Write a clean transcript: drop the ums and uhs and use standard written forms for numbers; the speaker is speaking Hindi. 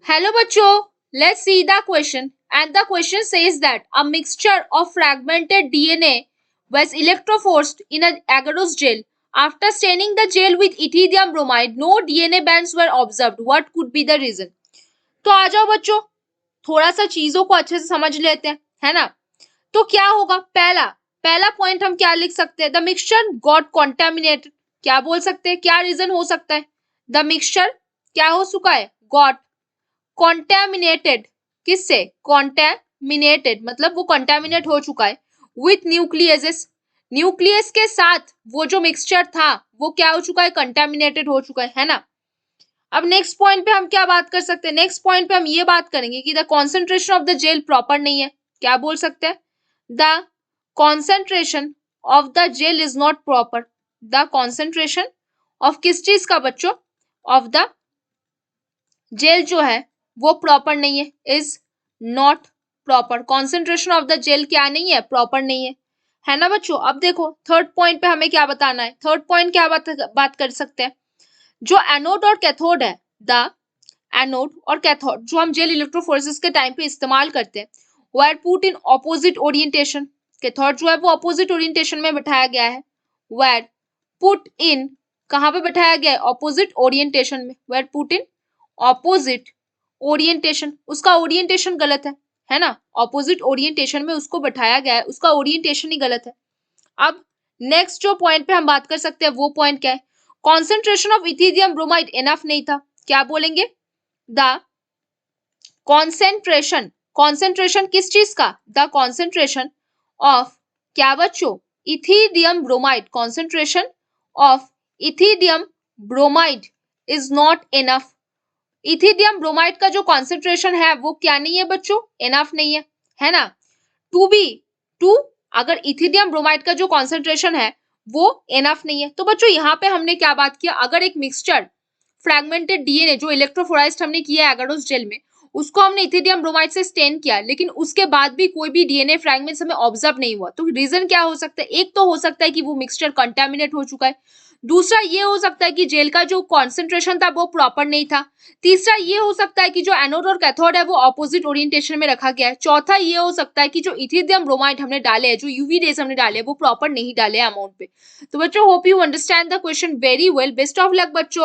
Hello bachcho, let's see the question. And the question says that a mixture of fragmented DNA was electrophorused in an agarose gel. After staining the gel with ethidium bromide, no DNA bands were observed. What could be the reason? तो आ जाओ बच्चों, थोड़ा सा चीजों को अच्छे से समझ लेते हैं, है ना। तो क्या होगा, पहला पहला पॉइंट हम क्या लिख सकते हैं, द मिक्सचर गॉट कॉन्टेमिनेटेड। क्या बोल सकते हैं, क्या रीजन हो सकता है, द मिक्सचर क्या हो चुका है, गॉट कॉन्टेमिनेटेड, किससे, कॉन्टेमिनेटेड मतलब वो कॉन्टेमिनेट हो चुका है विथ न्यूक्लियस, न्यूक्लियस के साथ वो जो मिक्सचर था वो क्या हो चुका है, कंटेमिनेटेड हो चुका है ना। अब नेक्स्ट पॉइंट पे हम क्या बात कर सकते हैं, नेक्स्ट पॉइंट पे हम ये बात करेंगे कि the concentration of the gel proper नहीं है। क्या बोल सकते हैं, the concentration of the gel is not proper. The concentration of किस चीज का बच्चों, ऑफ द जेल जो है वो प्रॉपर नहीं है, is not proper. Concentration of the gel क्या नहीं है, प्रॉपर नहीं है ना बच्चों। अब देखो थर्ड पॉइंट पे हमें क्या बताना है, थर्ड पॉइंट क्या बात कर सकते हैं, जो एनोड और कैथोड है, द एनोड और कैथोड जो हम जेल इलेक्ट्रोफोरेसिस के टाइम पे इस्तेमाल करते हैं, वो are put in opposite orientation. Cathode जो है वो ऑपोजिट ओरिएंटेशन में बैठाया गया है, वेर पुट इन, कहाँ पे बैठाया गया है, ऑपोजिट ओरिएंटेशन में, were put in opposite orientation. उसका ओरिएंटेशन गलत है ना, ऑपोजिट ओरिएंटेशन में उसको बैठाया गया है, उसका ओरिएंटेशन ही गलत है। अब नेक्स्ट जो पॉइंट पे हम बात कर सकते हैं वो पॉइंट क्या है, concentration of ethidium bromide enough नहीं था। क्या बोलेंगे, द कॉन्सेंट्रेशन, कॉन्सेंट्रेशन किस चीज का, द कॉन्सेंट्रेशन ऑफ क्या बच्चों, ethidium bromide, concentration of ethidium bromide is not enough. Ethidium bromide का जो कॉन्सेंट्रेशन है वो क्या नहीं है बच्चों, इनफ नहीं है ना। टू अगर इथिडियम ब्रोमाइड का जो कॉन्सेंट्रेशन है वो इनफ नहीं है, तो बच्चों यहाँ पे हमने क्या बात किया, अगर एक मिक्सचर फ्रैगमेंटेड डीएनए जो इलेक्ट्रोफोराइज्ड हमने किया है एगारोस जेल में, उसको हमने इथिडियम ब्रोमाइड से स्टेन किया, लेकिन उसके बाद भी कोई भी डीएनए फ्रैगमेंट्स हमें ऑब्जर्व नहीं हुआ, तो रीजन क्या हो सकता है, एक तो हो सकता है कि वो मिक्सचर कंटामिनेट हो चुका है, दूसरा ये हो सकता है कि जेल का जो कॉन्सेंट्रेशन था वो प्रॉपर नहीं था, तीसरा ये हो सकता है कि जो एनोड और कैथोड है वो ऑपोजिट ओरिएंटेशन में रखा गया है, चौथा ये हो सकता है कि जो इथिडियम ब्रोमाइड हमने डाले हैं, जो यूवी रेज हमने डाले हैं वो प्रॉपर नहीं डाले अमाउंट पे। तो बच्चों hope you understand the question very well, best of luck बच्चों।